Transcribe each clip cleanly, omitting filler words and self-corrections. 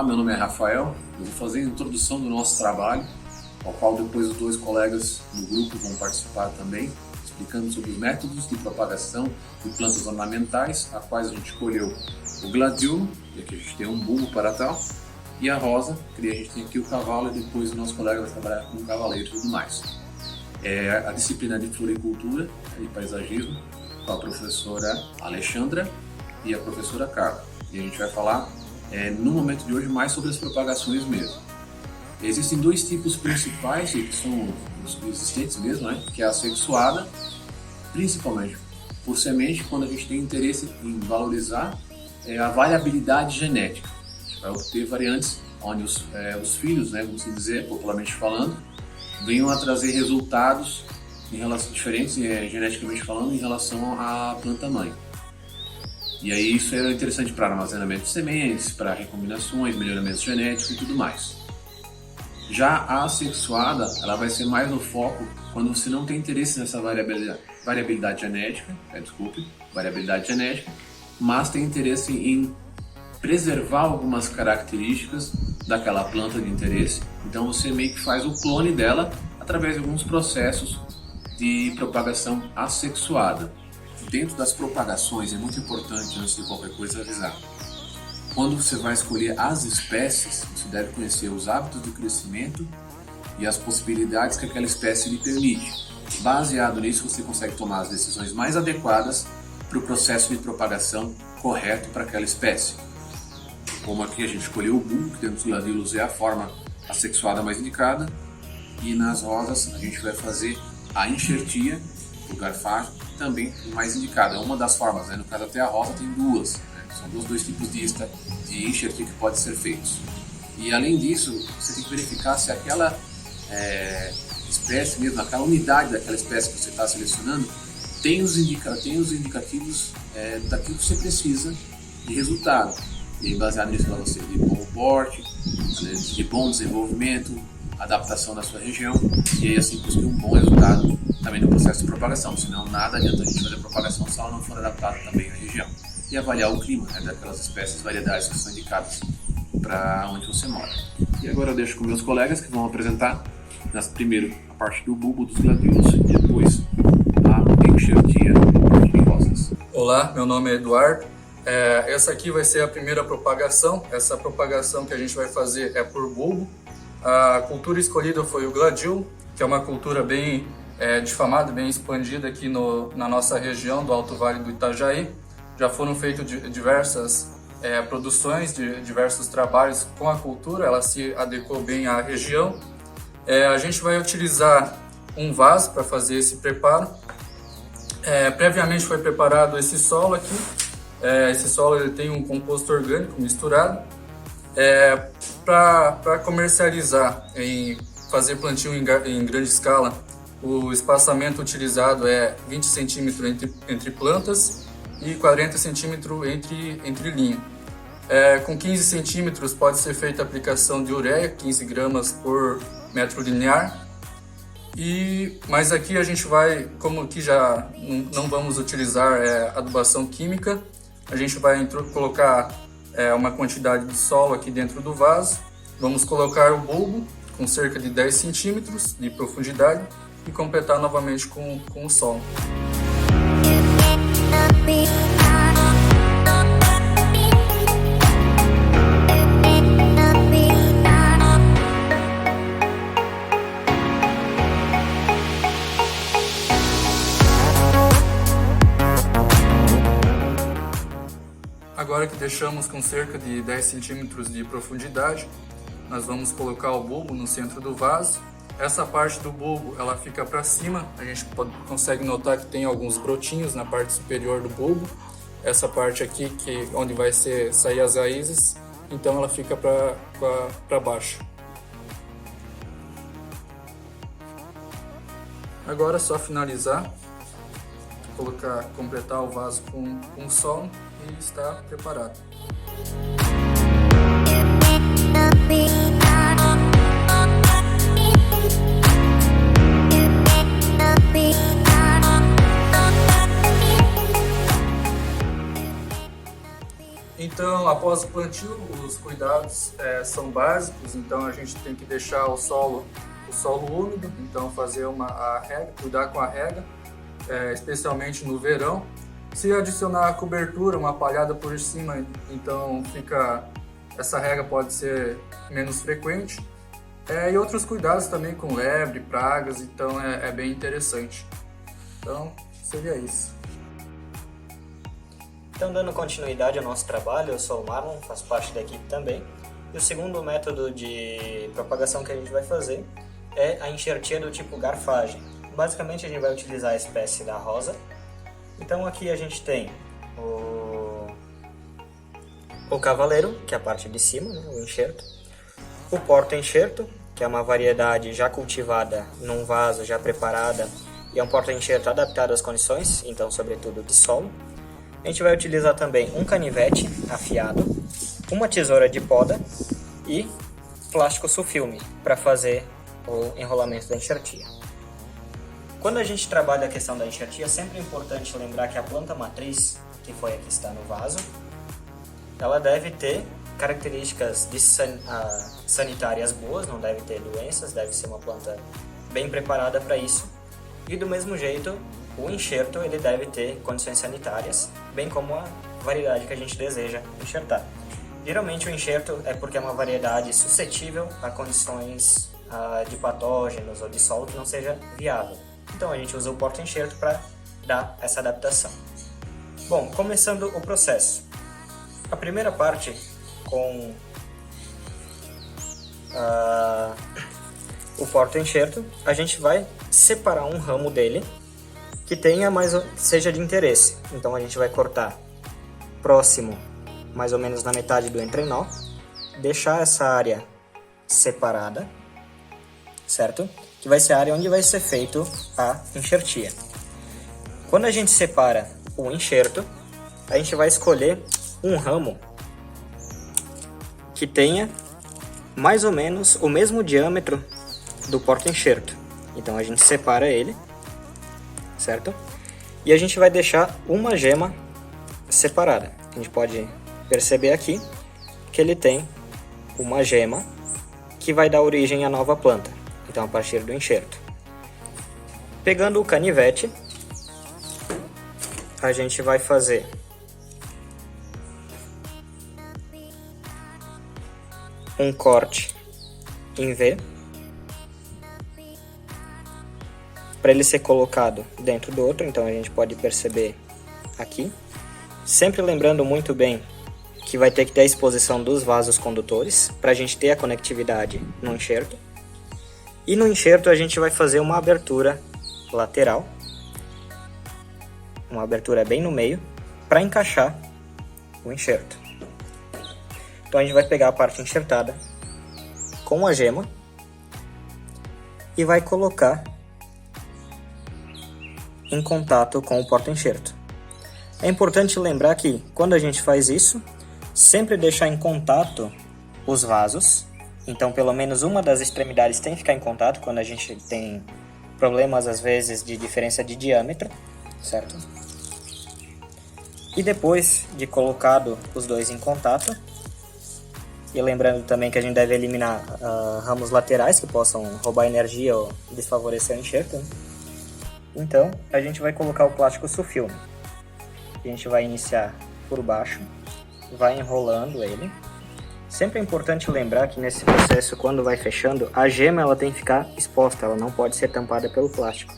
Olá, meu nome é Rafael, eu vou fazer a introdução do nosso trabalho, ao qual depois os dois colegas do grupo vão participar também, explicando sobre os métodos de propagação de plantas ornamentais, a quais a gente escolheu o gladiolo, e aqui a gente tem um bulbo para tal, e a rosa, que a gente tem aqui o cavalo, e depois o nosso colega vai trabalhar com o cavaleiro e tudo mais. A disciplina de floricultura e paisagismo, com a professora Alexandra e a professora Carla. E a gente vai falar, no momento de hoje, mais sobre as propagações mesmo. Existem dois tipos principais, que são os existentes mesmo, né? Que é a assexuada, principalmente por semente, quando a gente tem interesse em valorizar a variabilidade genética. A gente vai obter variantes onde os filhos, né, vamos dizer, popularmente falando, venham a trazer resultados em relação diferentes, geneticamente falando, em relação à planta-mãe. E aí isso é interessante para armazenamento de sementes, para recombinações, melhoramento genético e tudo mais. Já a assexuada, ela vai ser mais no foco quando você não tem interesse nessa variabilidade genética, mas tem interesse em preservar algumas características daquela planta de interesse. Então você meio que faz o clone dela através de alguns processos de propagação assexuada. Dentro das propagações é muito importante, antes de qualquer coisa, avisar. Quando você vai escolher as espécies, você deve conhecer os hábitos de crescimento e as possibilidades que aquela espécie lhe permite. Baseado nisso, você consegue tomar as decisões mais adequadas para o processo de propagação correto para aquela espécie. Como aqui a gente escolheu o bulbo, que dentro dos gladiolos é a forma assexuada mais indicada, e nas rosas a gente vai fazer a enxertia, o garfar, também mais indicada. É uma das formas, né? No caso até a rosa tem duas, né? São dois tipos de enxertia que podem ser feitos. E além disso, você tem que verificar se aquela espécie mesmo, aquela unidade daquela espécie que você está selecionando, tem os indicativos daquilo que você precisa de resultado. E baseado nisso para você de bom porte, de bom desenvolvimento, adaptação da sua região, e aí assim conseguir um bom resultado também no processo de propagação. Senão nada adianta a gente fazer propagação se ela não for adaptada também à região. E avaliar o clima, né, daquelas espécies, variedades que são indicadas para onde você mora. E agora eu deixo com meus colegas que vão apresentar primeiro a parte do bulbo dos gladiolos e depois a enxertia da parte de rosas. Olá, meu nome é Eduardo. Essa aqui vai ser a primeira propagação. Essa propagação que a gente vai fazer é por bulbo. A cultura escolhida foi o gladiolo, que é uma cultura bem difamada, bem expandida aqui na nossa região do Alto Vale do Itajaí. Já foram feitas diversas produções, diversos trabalhos com a cultura, ela se adequou bem à região. A gente vai utilizar um vaso para fazer esse preparo. Previamente foi preparado esse solo aqui. Esse solo ele tem um composto orgânico misturado. Para comercializar e fazer plantio em grande escala, o espaçamento utilizado é 20 centímetros entre plantas e 40 centímetros entre linha. Com 15 centímetros pode ser feita a aplicação de ureia, 15 gramas por metro linear. Mas aqui a gente vai, como aqui já não vamos utilizar adubação química, a gente vai colocar uma quantidade de solo aqui dentro do vaso. Vamos colocar o bulbo com cerca de 10 centímetros de profundidade e completar novamente com o solo. Agora que deixamos com cerca de 10 centímetros de profundidade, nós vamos colocar o bulbo no centro do vaso. Essa parte do bulbo ela fica para cima, a gente consegue notar que tem alguns brotinhos na parte superior do bulbo. Essa parte aqui, onde vai sair as raízes, então ela fica para baixo. Agora é só finalizar, completar o vaso com solo e está preparado. Então, após o plantio, os cuidados são básicos. Então, a gente tem que deixar o solo úmido, então fazer a rega, cuidar com a rega, especialmente no verão. Se adicionar a cobertura, uma palhada por cima, então essa rega pode ser menos frequente. E outros cuidados também com lebre, pragas, então é bem interessante. Então, seria isso. Então, dando continuidade ao nosso trabalho, eu sou o Marlon, faço parte da equipe também. E o segundo método de propagação que a gente vai fazer é a enxertia do tipo garfagem. Basicamente, a gente vai utilizar a espécie da rosa. Então, aqui a gente tem o cavaleiro, que é a parte de cima, né, o enxerto. O porta-enxerto, que é uma variedade já cultivada num vaso, já preparada, e é um porta-enxerto adaptado às condições, então, sobretudo, de solo. A gente vai utilizar também um canivete afiado, uma tesoura de poda e plástico sulfilme para fazer o enrolamento da enxertia. Quando a gente trabalha a questão da enxertia, é sempre importante lembrar que a planta matriz, que foi a que está no vaso, ela deve ter características sanitárias boas, não deve ter doenças, deve ser uma planta bem preparada para isso. E do mesmo jeito, o enxerto ele deve ter condições sanitárias, bem como a variedade que a gente deseja enxertar. Geralmente o enxerto é porque é uma variedade suscetível a condições de patógenos ou de solo que não seja viável. Então a gente usa o porta-enxerto para dar essa adaptação. Bom, começando o processo. A primeira parte com o porta-enxerto, a gente vai separar um ramo dele que seja de interesse. Então a gente vai cortar próximo, mais ou menos na metade do entrenó, deixar essa área separada, certo? Que vai ser a área onde vai ser feito a enxertia. Quando a gente separa o enxerto, a gente vai escolher um ramo que tenha mais ou menos o mesmo diâmetro do porta-enxerto. Então a gente separa ele, certo? E a gente vai deixar uma gema separada. A gente pode perceber aqui que ele tem uma gema que vai dar origem à nova planta. Então, a partir do enxerto. Pegando o canivete, a gente vai fazer um corte em V para ele ser colocado dentro do outro. Então, a gente pode perceber aqui. Sempre lembrando muito bem que vai ter que ter a exposição dos vasos condutores para a gente ter a conectividade no enxerto. E no enxerto a gente vai fazer uma abertura lateral, uma abertura bem no meio, para encaixar o enxerto. Então a gente vai pegar a parte enxertada com a gema e vai colocar em contato com o porta-enxerto. É importante lembrar que quando a gente faz isso, sempre deixar em contato os vasos. Então, pelo menos uma das extremidades tem que ficar em contato quando a gente tem problemas, às vezes, de diferença de diâmetro, certo? E depois de colocado os dois em contato, e lembrando também que a gente deve eliminar ramos laterais que possam roubar energia ou desfavorecer o enxerto, né? Então, a gente vai colocar o plástico sulfilme. A gente vai iniciar por baixo, vai enrolando ele. Sempre é importante lembrar que nesse processo, quando vai fechando, a gema ela tem que ficar exposta, ela não pode ser tampada pelo plástico.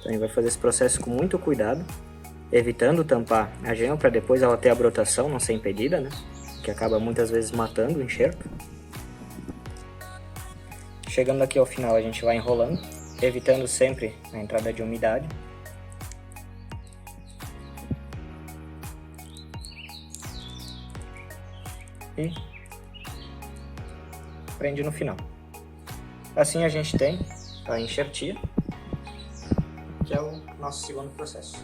Então a gente vai fazer esse processo com muito cuidado, evitando tampar a gema para depois ela ter a brotação, não ser impedida, né? Que acaba muitas vezes matando o enxerto. Chegando aqui ao final, a gente vai enrolando, evitando sempre a entrada de umidade. E prende no final. Assim a gente tem a enxertia, que é o nosso segundo processo.